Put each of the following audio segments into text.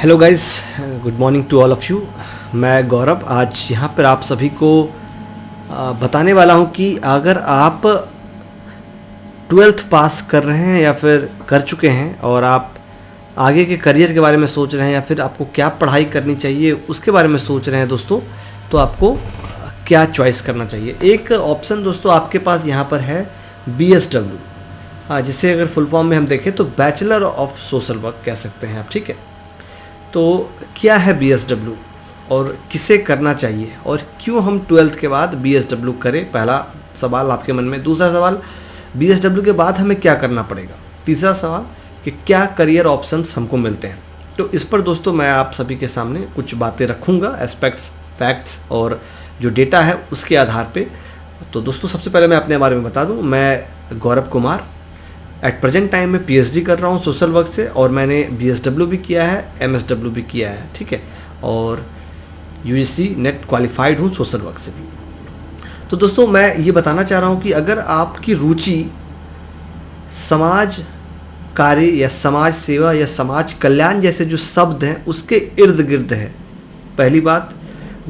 Hello guys, good morning to all of you. मैं गौरव आज यहाँ पर आप सभी को बताने वाला हूँ कि अगर आप 12th पास कर रहे हैं या फिर कर चुके हैं और आप आगे के करियर के बारे में सोच रहे हैं या फिर आपको क्या पढ़ाई करनी चाहिए उसके बारे में सोच रहे हैं दोस्तों, तो आपको क्या चॉइस करना चाहिए। एक ऑप्शन दोस्तों आपके पास यहाँ पर है BSW, जिसे अगर फुल फॉर्म में हम देखें तो बैचलर ऑफ सोशल वर्क कह सकते हैं आप। ठीक है, तो क्या है BSW और किसे करना चाहिए और क्यों हम 12th के बाद BSW करें, पहला सवाल आपके मन में। दूसरा सवाल, BSW के बाद हमें क्या करना पड़ेगा। तीसरा सवाल कि क्या करियर ऑप्शंस हमको मिलते हैं। तो इस पर दोस्तों मैं आप सभी के सामने कुछ बातें रखूँगा, एस्पेक्ट्स, फैक्ट्स और जो डेटा है उसके आधार पे। तो दोस्तों सबसे पहले मैं अपने बारे में बता दूं, मैं Gaurav Kumar at present time में PhD कर रहा हूं सोशल वर्क से और मैंने BSW भी किया है, MSW भी किया है। ठीक है, और UGC नेट क्वालिफाइड हूं सोशल वर्क से भी। तो दोस्तों मैं ये बताना चाह रहा हूं कि अगर आपकी रुचि समाज कार्य या समाज सेवा या समाज कल्याण जैसे जो शब्द हैं उसके इर्द गिर्द है, पहली बात।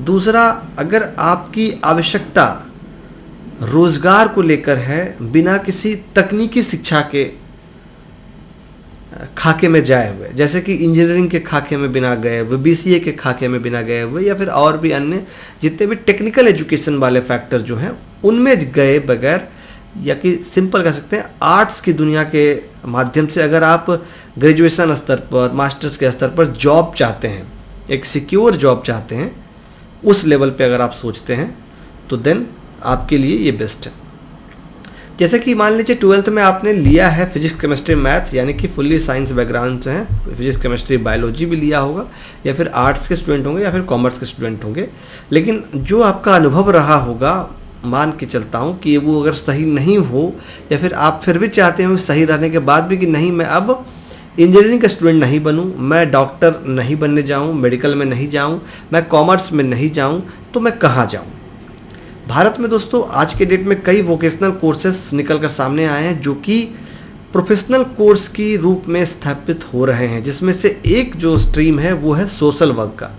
दूसरा, अगर आपकी आवश्यकता रोजगार को लेकर है बिना किसी तकनीकी शिक्षा के खाके में जाए हुए, जैसे कि इंजीनियरिंग के खाके में बिना गए हुए, BCA के खाके में बिना गए हुए, या फिर और भी अन्य जितने भी टेक्निकल एजुकेशन वाले फैक्टर जो हैं उनमें गए बगैर, या कि सिंपल कह सकते हैं आर्ट्स की दुनिया के माध्यम से अगर आप ग्रेजुएशन स्तर पर, मास्टर्स के स्तर पर जॉब चाहते हैं, एक सिक्योर जॉब चाहते हैं, उस लेवल पे अगर आप सोचते हैं तो देन आपके लिए ये बेस्ट है। जैसे कि मान लीजिए 12th में आपने लिया है फिजिक्स केमिस्ट्री मैथ, यानी कि फुल्ली साइंस बैकग्राउंड से हैं, फिजिक्स केमिस्ट्री बायोलॉजी भी लिया होगा, या फिर आर्ट्स के स्टूडेंट होंगे या फिर कॉमर्स के स्टूडेंट होंगे। लेकिन जो आपका अनुभव रहा होगा, मान के चलता हूँ कि वो अगर सही नहीं हो, या फिर आप फिर भी चाहते हो सही रहने के बाद भी कि नहीं मैं अब इंजीनियरिंग का स्टूडेंट नहीं बनूं, मैं डॉक्टर नहीं बनने जाऊं, मेडिकल में नहीं जाऊं, मैं कॉमर्स में नहीं जाऊं, तो मैं कहाँ जाऊं। भारत में दोस्तों आज के डेट में कई वोकेशनल कोर्सेस निकल कर सामने आए हैं जो कि प्रोफेशनल कोर्स की रूप में स्थापित हो रहे हैं, जिसमें से एक जो स्ट्रीम है वो है सोशल वर्क का।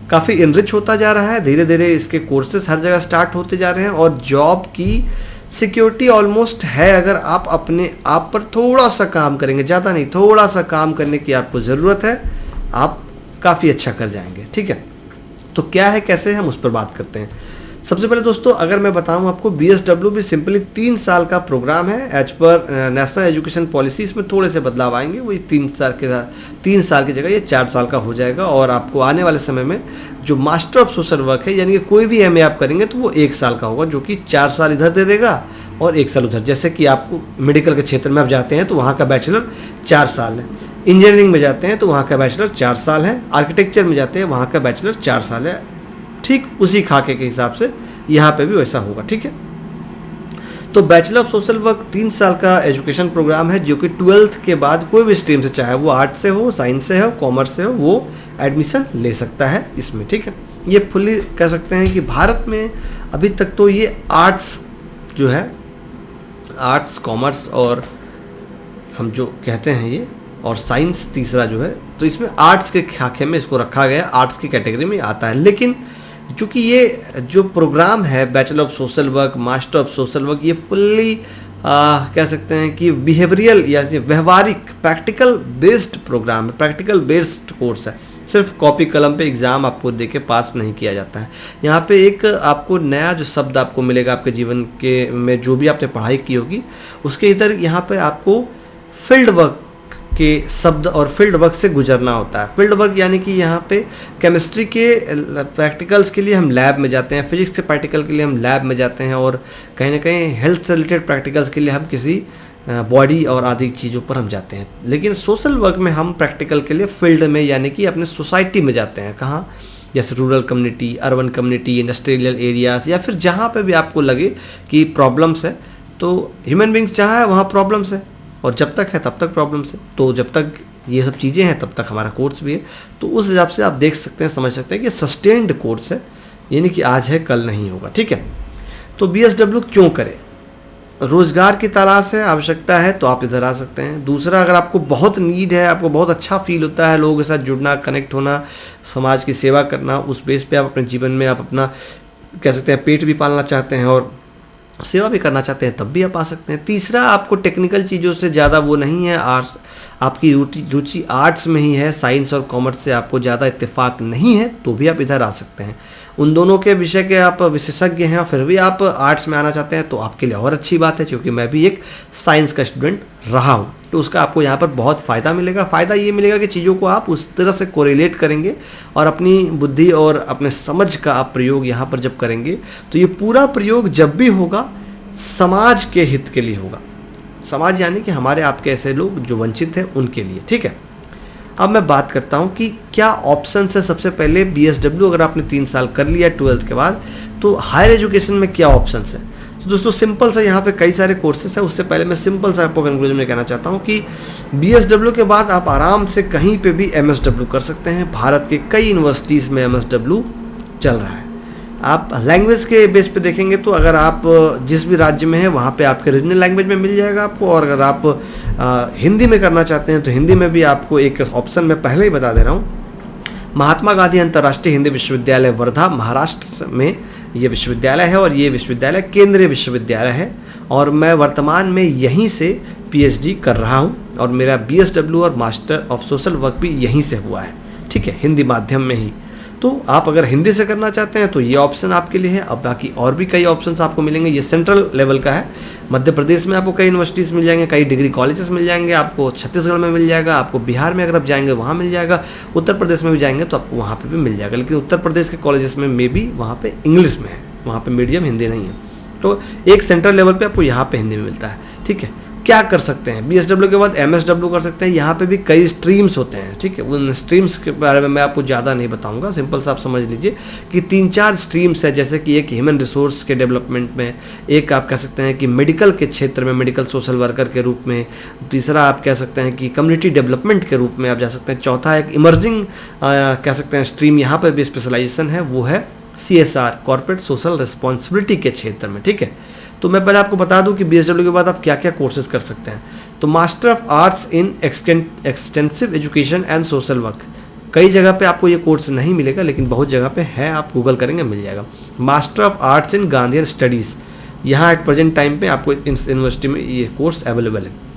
काफ़ी इनरिच होता जा रहा है, धीरे धीरे इसके कोर्सेस हर जगह स्टार्ट होते जा रहे हैं और जॉब की सिक्योरिटी ऑलमोस्ट है अगर आप अपने आप पर थोड़ा सा काम करेंगे, ज़्यादा नहीं, थोड़ा सा काम करने की आपको ज़रूरत है, आप काफ़ी अच्छा कर जाएंगे। ठीक है, तो क्या है, कैसे हम उस पर बात करते हैं। सबसे पहले दोस्तों अगर मैं बताऊं आपको, BSW भी सिंपली 3 साल का प्रोग्राम है as per national education policy. इसमें थोड़े से बदलाव आएंगे, वही 3 साल की जगह ये 4 साल का हो जाएगा। और आपको आने वाले समय में जो मास्टर ऑफ सोशल वर्क है, यानी कि कोई भी MA आप करेंगे तो वो 1 साल का होगा, जो कि 4 साल इधर दे देगा और 1 साल उधर। जैसे कि आपको मेडिकल के क्षेत्र में आप जाते हैं तो वहाँ का बैचलर 4 साल है, इंजीनियरिंग में जाते हैं तो वहाँ का बैचलर 4 साल है, आर्किटेक्चर में जाते हैं वहाँ का बैचलर 4 साल है। ठीक उसी खाके के हिसाब से यहाँ पे भी वैसा होगा। ठीक है, तो बैचलर ऑफ सोशल वर्क 3 साल का एजुकेशन प्रोग्राम है जो कि 12th के बाद कोई भी स्ट्रीम से, चाहे वो आर्ट से हो, साइंस से हो, कॉमर्स से हो, वो एडमिशन ले सकता है इसमें। ठीक है, ये फुल्ली कह सकते हैं कि भारत में अभी तक तो ये आर्ट्स जो है, आर्ट्स, कॉमर्स और हम जो कहते हैं ये, और साइंस तीसरा जो है, तो इसमें आर्ट्स के खाके में इसको रखा गया, आर्ट्स की कैटेगरी में आता है। लेकिन चूँकि ये जो प्रोग्राम है bachelor of social work, master of social work, ये फुल्ली कह सकते हैं कि बिहेवियरल या व्यवहारिक प्रैक्टिकल बेस्ड प्रोग्राम है, प्रैक्टिकल बेस्ड कोर्स है। सिर्फ कॉपी कलम पे एग्ज़ाम आपको दे के पास नहीं किया जाता है। यहाँ पे एक आपको नया जो शब्द आपको मिलेगा आपके जीवन के में, जो भी आपने पढ़ाई की होगी उसके इधर यहाँ पे आपको फील्ड वर्क के शब्द और फील्ड वर्क से गुजरना होता है। फील्ड वर्क यानी कि यहाँ पे केमिस्ट्री के प्रैक्टिकल्स के लिए हम लैब में जाते हैं, फिजिक्स के प्रैक्टिकल के लिए हम लैब में जाते हैं, और कहीं ना कहीं हेल्थ से रिलेटेड प्रैक्टिकल्स के लिए हम किसी बॉडी और आदि चीज़ों पर हम जाते हैं। लेकिन सोशल वर्क में हम प्रैक्टिकल के लिए फील्ड में यानी कि अपने सोसाइटी में जाते हैं। कहाँ, जैसे rural community, urban community, industrial areas, या फिर जहाँ पे भी आपको लगे कि प्रॉब्लम्स है, तो ह्यूमन बींग्स जहाँ है वहाँ प्रॉब्लम्स है, और जब तक है तब तक प्रॉब्लम्स है। तो जब तक ये सब चीज़ें हैं तब तक हमारा कोर्स भी है। तो उस हिसाब से आप देख सकते हैं, समझ सकते हैं कि सस्टेन्ड कोर्स है, यानी कि आज है कल नहीं होगा। ठीक है, तो BSW क्यों करें, रोज़गार की तलाश है, आवश्यकता है, तो आप इधर आ सकते हैं। दूसरा, अगर आपको बहुत नीड है, आपको बहुत अच्छा फील होता है लोगों के साथ जुड़ना, कनेक्ट होना, समाज की सेवा करना, उस बेस पे आप अपने जीवन में आप अपना कह सकते हैं पेट भी पालना चाहते हैं और सेवा भी करना चाहते हैं, तब भी आप आ सकते हैं। तीसरा, आपको टेक्निकल चीज़ों से ज़्यादा वो नहीं है, आर्ट्स, आपकी रुचि आर्ट्स में ही है, साइंस और कॉमर्स से आपको ज़्यादा इत्तेफाक नहीं है, तो भी आप इधर आ सकते हैं। उन दोनों के विषय के आप विशेषज्ञ हैं और फिर भी आप आर्ट्स में आना चाहते हैं, तो आपके लिए और अच्छी बात है, क्योंकि मैं भी एक साइंस का स्टूडेंट रहा हूँ, तो उसका आपको यहाँ पर बहुत फ़ायदा मिलेगा। फ़ायदा ये मिलेगा कि चीज़ों को आप उस तरह से कोरिलेट करेंगे और अपनी बुद्धि और अपने समझ का आप प्रयोग यहाँ पर जब करेंगे, तो ये पूरा प्रयोग जब भी होगा समाज के हित के लिए होगा। समाज यानी कि हमारे आपके ऐसे लोग जो वंचित हैं उनके लिए, ठीक है। अब मैं बात करता हूँ कि क्या ऑप्शंस है। सबसे पहले BSW अगर आपने 3 साल कर लिया 12th के बाद, तो हायर एजुकेशन में क्या ऑप्शंस है। तो दोस्तों सिंपल सा यहाँ पे कई सारे कोर्सेस हैं। उससे पहले मैं सिंपल सा आपको कंक्लूजन में कहना चाहता हूँ कि BSW के बाद आप आराम से कहीं पे भी MSW कर सकते हैं। भारत के कई यूनिवर्सिटीज़ में MSW चल रहा है। आप लैंग्वेज के बेस पे देखेंगे तो अगर आप जिस भी राज्य में हैं वहाँ पे आपके रीजनल लैंग्वेज में मिल जाएगा आपको, और अगर आप हिंदी में करना चाहते हैं तो हिंदी में भी आपको एक ऑप्शन मैं पहले ही बता दे रहा हूँ। महात्मा गांधी अंतर्राष्ट्रीय हिंदी विश्वविद्यालय वर्धा महाराष्ट्र में ये विश्वविद्यालय है, और ये विश्वविद्यालय केंद्रीय विश्वविद्यालय है, और मैं वर्तमान में यहीं से PhD कर रहा हूँ, और मेरा BSW और मास्टर ऑफ सोशल वर्क भी यहीं से हुआ है, ठीक है, हिंदी माध्यम में ही। तो आप अगर हिंदी से करना चाहते हैं तो ये ऑप्शन आपके लिए है। अब बाकी और भी कई ऑप्शंस आपको मिलेंगे। ये सेंट्रल लेवल का है। मध्य प्रदेश में आपको कई यूनिवर्सिटीज़ मिल जाएंगे, कई डिग्री कॉलेजेस मिल जाएंगे, आपको छत्तीसगढ़ में मिल जाएगा, आपको बिहार में अगर आप जाएंगे वहाँ मिल जाएगा, उत्तर प्रदेश में भी जाएंगे तो आपको वहाँ पर भी मिल जाएगा। लेकिन उत्तर प्रदेश के कॉलेजेस में मे बी वहाँ पर इंग्लिश में है, वहाँ पर मीडियम हिंदी नहीं है। तो एक सेंट्रल लेवल पर आपको यहाँ पर हिंदी में मिलता है, ठीक है। क्या कर सकते हैं, BSW के बाद MSW कर सकते हैं। यहाँ पे भी कई स्ट्रीम्स होते हैं, ठीक है। उन स्ट्रीम्स के बारे में मैं आपको ज़्यादा नहीं बताऊंगा, सिंपल सा आप समझ लीजिए कि 3-4 स्ट्रीम्स है। जैसे कि एक ह्यूमन रिसोर्स के डेवलपमेंट में, एक आप कह सकते हैं कि मेडिकल के क्षेत्र में मेडिकल सोशल वर्कर के रूप में, तीसरा आप कह सकते हैं कि कम्युनिटी डेवलपमेंट के रूप में आप जा सकते हैं, चौथा एक इमर्जिंग कह सकते हैं स्ट्रीम यहाँ पर भी स्पेशलाइजेशन है, वो है CSR कॉर्पोरेट सोशल रिस्पॉन्सिबिलिटी के क्षेत्र में, ठीक है। तो मैं पहले आपको बता दूं कि BSW के बाद आप क्या क्या कोर्सेज कर सकते हैं। तो master of arts in extensive education and social work, कई जगह पे आपको ये कोर्स नहीं मिलेगा, लेकिन बहुत जगह पे है, आप गूगल करेंगे मिल जाएगा। Master of arts in Gandhian studies, यहाँ एट प्रेजेंट टाइम पे आपको यूनिवर्सिटी में ये कोर्स अवेलेबल है।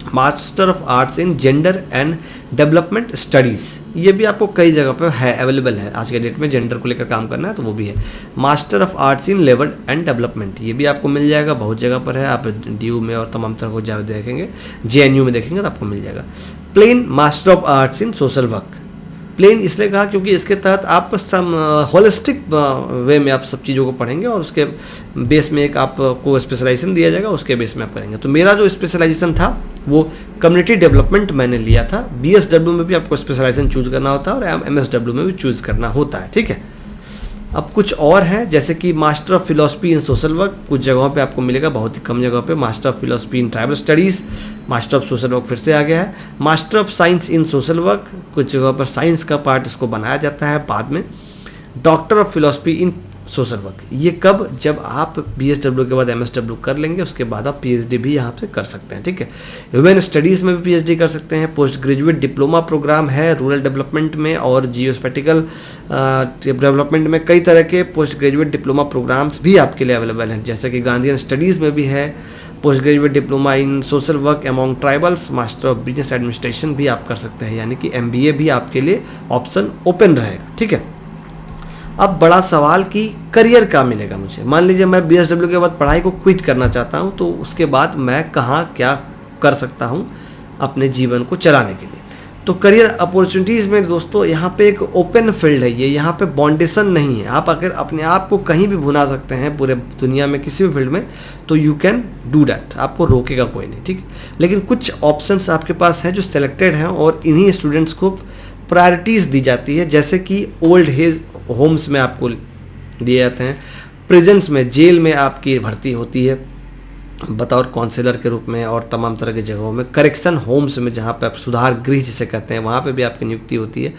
Master of arts in gender and development studies, ये भी आपको कई जगह पर है, अवेलेबल है। आज के डेट में जेंडर को लेकर काम करना है तो वो भी है। Master of arts in labour and development, ये भी आपको मिल जाएगा, बहुत जगह पर है। आप DU में और तमाम तरह को जब देखेंगे, JNU में देखेंगे तो आपको मिल जाएगा। Plain master of arts in social work, plain इसलिए कहा क्योंकि इसके तहत आप सम होलिस्टिक वे में आप सब चीज़ों को पढ़ेंगे और उसके बेस में एक आपको स्पेशलाइजेशन दिया जाएगा, उसके बेस में आप करेंगे। तो मेरा जो स्पेशलाइजेशन था वो कम्युनिटी डेवलपमेंट मैंने लिया था। BSW में भी आपको स्पेशलाइजेशन चूज़ करना होता है और MSW में भी चूज़ करना होता है, ठीक है। अब कुछ और है, जैसे कि master of philosophy in social work, कुछ जगहों पे आपको मिलेगा, बहुत ही कम जगह पे। Master of philosophy in tribal studies, master of social work फिर से आ गया है। Master of science in social work, कुछ जगहों पर साइंस का पार्ट इसको बनाया जाता है बाद में। Doctor of philosophy in social work, ये कब, जब आप BSW के बाद MSW कर लेंगे, उसके बाद आप PhD भी यहाँ से कर सकते हैं, ठीक है। ह्यूमन स्टडीज़ में भी PhD कर सकते हैं। पोस्ट ग्रेजुएट डिप्लोमा प्रोग्राम है रूरल डेवलपमेंट में और जियोस्पैटिकल डेवलपमेंट में। कई तरह के पोस्ट ग्रेजुएट डिप्लोमा प्रोग्राम्स भी आपके लिए अवेलेबल हैं, जैसे कि गांधीयन स्टडीज़ में भी है post graduate diploma in social work among tribals. Master of business administration भी आप कर सकते हैं, यानी कि MBA भी आपके लिए ऑप्शन ओपन रहेगा, ठीक है। अब बड़ा सवाल कि करियर क्या मिलेगा मुझे। मान लीजिए मैं BSW के बाद पढ़ाई को क्विट करना चाहता हूँ, तो उसके बाद मैं कहाँ क्या कर सकता हूँ अपने जीवन को चलाने के लिए। तो करियर अपॉर्चुनिटीज़ में दोस्तों यहाँ पे एक ओपन फील्ड है, ये यहाँ पे बाउंडेशन नहीं है। आप अगर अपने आप को कहीं भी भुना सकते हैं पूरे दुनिया में किसी भी फील्ड में, तो यू कैन डू डैट, आपको रोकेगा कोई नहीं, ठीक है। लेकिन कुछ ऑप्शंस आपके पास हैं जो सिलेक्टेड हैं और इन्हीं स्टूडेंट्स को प्रायोरिटीज़ दी जाती है, जैसे कि ओल्ड एज होम्स में आपको दिए जाते हैं, प्रिजन्स में, जेल में आपकी भर्ती होती है बतौर काउंसलर के रूप में, और तमाम तरह की जगहों में, करेक्शन होम्स में जहाँ पे आप सुधार गृह जिसे कहते हैं वहाँ पे भी आपकी नियुक्ति होती है।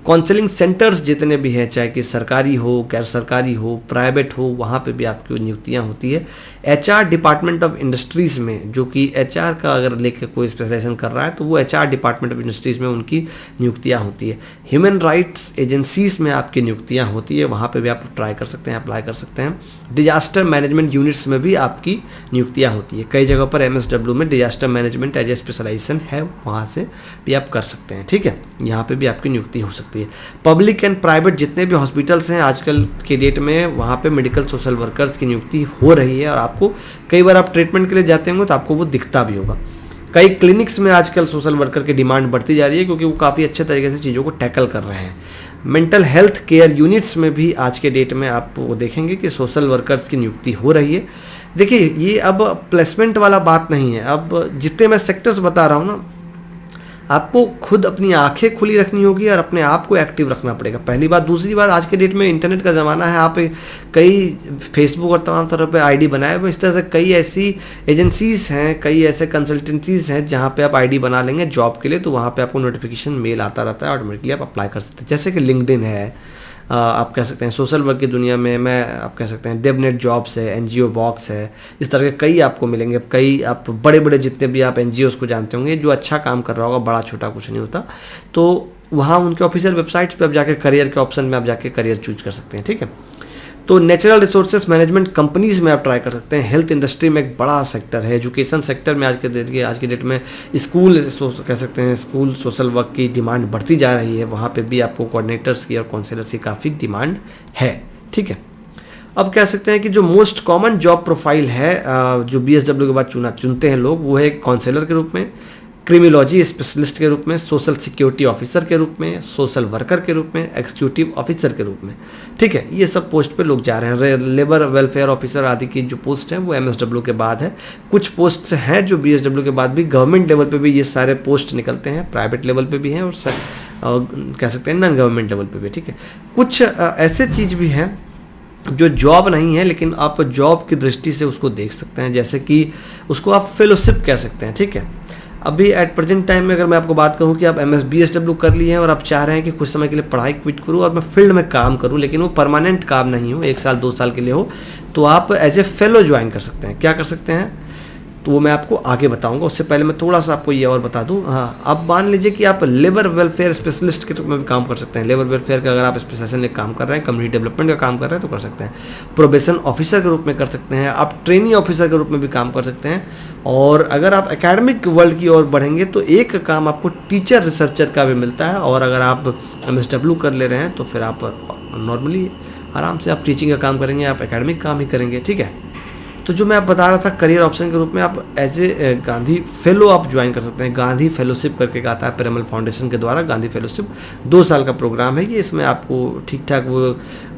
काउंसलिंग सेंटर्स जितने भी हैं, चाहे कि सरकारी हो, गैर सरकारी हो, प्राइवेट हो, वहाँ पे भी आपकी नियुक्तियाँ होती है। एचआर डिपार्टमेंट ऑफ इंडस्ट्रीज़ में, जो कि एचआर का अगर लेके कोई स्पेशलाइजेशन कर रहा है तो वो एचआर डिपार्टमेंट ऑफ इंडस्ट्रीज़ में उनकी नियुक्तियाँ होती है। ह्यूमन राइट्स एजेंसीज़ में आपकी नियुक्तियाँ होती है, वहाँ पर भी आप ट्राई कर सकते हैं, अप्लाई कर सकते हैं। डिजास्टर मैनेजमेंट यूनिट्स में भी आपकी नियुक्तियाँ होती है। कई जगह पर एमएसडब्ल्यू में disaster management as a specialization है, वहाँ से भी आप कर सकते हैं। ठीक है, यहाँ पे भी आपकी नियुक्ति हो सकती है। पब्लिक एंड प्राइवेट जितने भी हॉस्पिटल्स हैं आजकल के डेट में, वहाँ पे मेडिकल सोशल वर्कर्स की नियुक्ति हो रही है। और आपको कई बार आप ट्रीटमेंट के लिए जाते होंगे तो आपको वो दिखता भी होगा। कई क्लिनिक्स में आजकल सोशल वर्कर की डिमांड बढ़ती जा रही है, क्योंकि वो काफ़ी अच्छे तरीके से चीज़ों को टैकल कर रहे हैं। मेंटल हेल्थ केयर यूनिट्स में भी आज के डेट में आप वो देखेंगे कि सोशल वर्कर्स की नियुक्ति हो रही है। देखिए, ये अब प्लेसमेंट वाला बात नहीं है। अब जितने मैं सेक्टर्स बता रहा हूँ ना, आपको खुद अपनी आंखें खुली रखनी होगी और अपने आप को एक्टिव रखना पड़ेगा, पहली बात। दूसरी बात, आज के डेट में इंटरनेट का ज़माना है। आप कई फेसबुक और तमाम तरह पे आईडी बनाए हुए, इस तरह से कई ऐसी एजेंसीज हैं, कई ऐसे कंसल्टेंसीज हैं जहाँ पे आप आईडी बना लेंगे जॉब के लिए, तो वहाँ पे आपको नोटिफिकेशन मेल आता रहता है, ऑटोमेटिकली आप अप्लाई कर सकते हैं। जैसे कि लिंक्डइन है, आप कह सकते हैं सोशल वर्क की दुनिया में मैं आप कह सकते हैं डेवनेट जॉब्स है, एनजीओ बॉक्स है, इस तरह के कई आपको मिलेंगे। कई आप बड़े बड़े जितने भी आप एनजीओस को जानते होंगे, जो अच्छा काम कर रहा होगा, बड़ा छोटा कुछ नहीं होता, तो वहाँ उनके ऑफिशियल वेबसाइट्स पे आप जाकर करियर के ऑप्शन में आप जाके करियर चूज कर सकते हैं। ठीक है, तो नेचुरल रिसोर्सेज मैनेजमेंट कंपनीज में आप ट्राई कर सकते हैं। हेल्थ इंडस्ट्री में एक बड़ा सेक्टर है। एजुकेशन सेक्टर में आज के डेट में स्कूल कह सकते हैं, स्कूल सोशल वर्क की डिमांड बढ़ती जा रही है। वहाँ पे भी आपको कोऑर्डिनेटर्स की और काउंसलर्स की काफ़ी डिमांड है। ठीक है, अब कह सकते हैं कि जो मोस्ट कॉमन जॉब प्रोफाइल है जो बीएसडब्ल्यू के बाद चुनते हैं लोग, वो है काउंसलर के रूप में, क्रिमिनोलॉजी स्पेशलिस्ट के रूप में, सोशल सिक्योरिटी ऑफिसर के रूप में, सोशल वर्कर के रूप में, एग्जीक्यूटिव ऑफिसर के रूप में। ठीक है, ये सब पोस्ट पे लोग जा रहे हैं। लेबर वेलफेयर ऑफिसर आदि की जो पोस्ट हैं वो एमएसडब्ल्यू के बाद है। कुछ पोस्ट हैं जो बीएसडब्ल्यू के बाद भी गवर्नमेंट लेवल पे भी ये सारे पोस्ट निकलते हैं, प्राइवेट लेवल पे भी हैं और कह सकते हैं नॉन गवर्नमेंट लेवल पे भी। ठीक है, कुछ ऐसे चीज़ भी हैं जो जॉब नहीं है, लेकिन आप जॉब की दृष्टि से उसको देख सकते हैं, जैसे कि उसको आप फेलोशिप कह सकते हैं। ठीक है, अभी एट प्रेजेंट टाइम में अगर मैं आपको बात कहूँ कि आप बीएसडब्ल्यू कर लिए हैं और आप चाह रहे हैं कि कुछ समय के लिए पढ़ाई क्विट करूँ और मैं फील्ड में काम करूँ, लेकिन वो परमानेंट काम नहीं हो, 1 साल 2 साल के लिए हो, तो आप एज ए फेलो ज्वाइन कर सकते हैं। क्या कर सकते हैं तो वो मैं आपको आगे बताऊंगा। उससे पहले मैं थोड़ा सा आपको ये और बता दूं। हाँ, अब मान लीजिए कि आप लेबर वेलफेयर स्पेशलिस्ट के रूप में भी काम कर सकते हैं। लेबर वेलफेयर का अगर आप स्पेशलाइजेशन में काम कर रहे हैं, कम्युनिटी डेवलपमेंट का काम कर रहे हैं तो कर सकते हैं। प्रोबेशन ऑफिसर के रूप में कर सकते हैं, आप ट्रेनिंग ऑफिसर के रूप में भी काम कर सकते हैं। और अगर आप एकेडमिक वर्ल्ड की ओर बढ़ेंगे तो एक काम आपको टीचर रिसर्चर का भी मिलता है। और अगर आप एमएसडब्ल्यू कर ले रहे हैं तो फिर आप नॉर्मली आराम से आप टीचिंग का काम करेंगे, आप एकेडमिक काम ही करेंगे। ठीक है, तो जो मैं आप बता रहा था करियर ऑप्शन के रूप में आप एज ए गांधी फेलो आप ज्वाइन कर सकते हैं। गांधी फेलोशिप करके आता है पिरामल फाउंडेशन के द्वारा। गांधी फेलोशिप 2 साल का प्रोग्राम है ये। इसमें आपको ठीक ठाक वो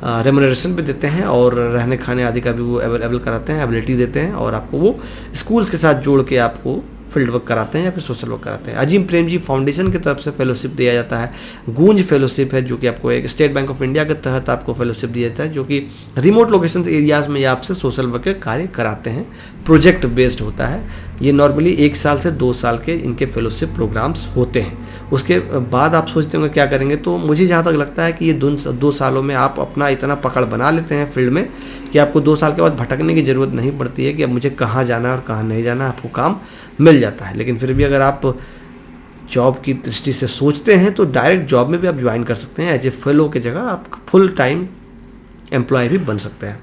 रेमुनरेशन भी देते हैं और रहने खाने आदि का भी वो अवेलेबल कराते हैं, एबिलिटी देते हैं, और आपको वो स्कूल्स के साथ जोड़ के आपको फील्ड वर्क कराते हैं या फिर सोशल वर्क कराते हैं। अजीम प्रेम जी फाउंडेशन की तरफ से फेलोशिप दिया जाता है। गूंज फेलोशिप है जो कि आपको एक स्टेट बैंक ऑफ इंडिया के तहत आपको फेलोशिप दिया जाता है, जो कि रिमोट लोकेशन एरियाज़ में आपसे सोशल वर्क के कार्य कराते हैं। प्रोजेक्ट बेस्ड होता है ये। नॉर्मली 1 साल से 2 साल के इनके फेलोशिप प्रोग्राम्स होते हैं। उसके बाद आप सोचते होंगे क्या करेंगे, तो मुझे जहाँ तक लगता है कि ये 2 सालों में आप अपना इतना पकड़ बना लेते हैं फील्ड में कि आपको 2 साल के बाद भटकने की ज़रूरत नहीं पड़ती है कि अब मुझे कहाँ जाना है और कहाँ नहीं जाना है, आपको काम मिल जाता है। लेकिन फिर भी अगर आप जॉब की दृष्टि से सोचते हैं तो डायरेक्ट जॉब में भी आप ज्वाइन कर सकते हैं। एज ए फेलो की जगह आप फुल टाइम एम्प्लॉय भी बन सकते हैं।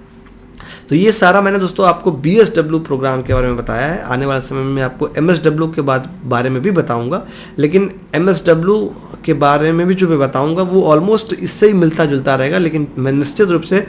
तो ये सारा मैंने दोस्तों आपको बीएसडब्ल्यू प्रोग्राम के बारे में बताया है। आने वाले समय में आपको एमएसडब्ल्यू के बारे में भी बताऊंगा, लेकिन एमएसडब्ल्यू के बारे में भी जो मैं बताऊंगा वो ऑलमोस्ट इससे ही मिलता जुलता रहेगा, लेकिन मैं निश्चित रूप से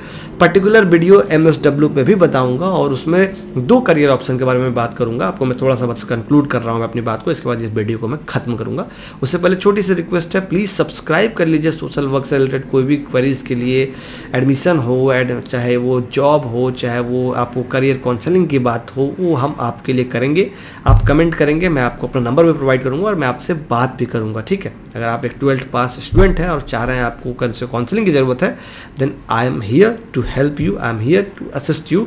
पर्टिकुलर वीडियो एमएसडब्ल्यू पे भी बताऊंगा और उसमें 2 करियर ऑप्शन के बारे में बात करूंगा। आपको मैं थोड़ा सा बस कंक्लूड कर रहा हूँ अपनी बात को, इसके बाद इस वीडियो को मैं खत्म करूंगा। उससे पहले छोटी सी रिक्वेस्ट है, प्लीज़ सब्सक्राइब कर लीजिए। सोशल वर्क से रिलेटेड कोई भी क्वेरीज के लिए, एडमिशन हो, चाहे वो जॉब हो, चाहे वो आपको करियर काउंसलिंग की बात हो, वो हम आपके लिए करेंगे। आप कमेंट करेंगे, मैं आपको अपना नंबर भी प्रोवाइड करूंगा और मैं आपसे बात भी करूंगा। ठीक है, अगर आप एक 12th पास स्टूडेंट हैं और चाह रहे हैं आपको काउंसलिंग की ज़रूरत है, then I am here to help you, I am here to assist you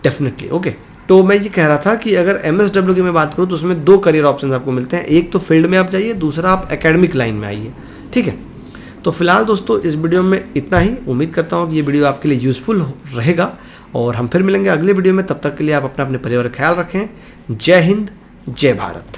definitely. Okay, तो मैं ये कह रहा था कि अगर एमएसडब्ल्यू की मैं बात करूँ तो उसमें 2 करियर ऑप्शन आपको मिलते हैं। एक तो फील्ड में आप जाइए, दूसरा आप एकेडमिक लाइन में आइए। ठीक है, तो फिलहाल दोस्तों इस वीडियो में इतना ही। उम्मीद करता हूँ कि ये वीडियो आपके लिए यूज़फुल रहेगा और हम फिर मिलेंगे अगले वीडियो में। तब तक के लिए आप अपने परिवार का ख्याल रखें। जय हिंद, जय भारत।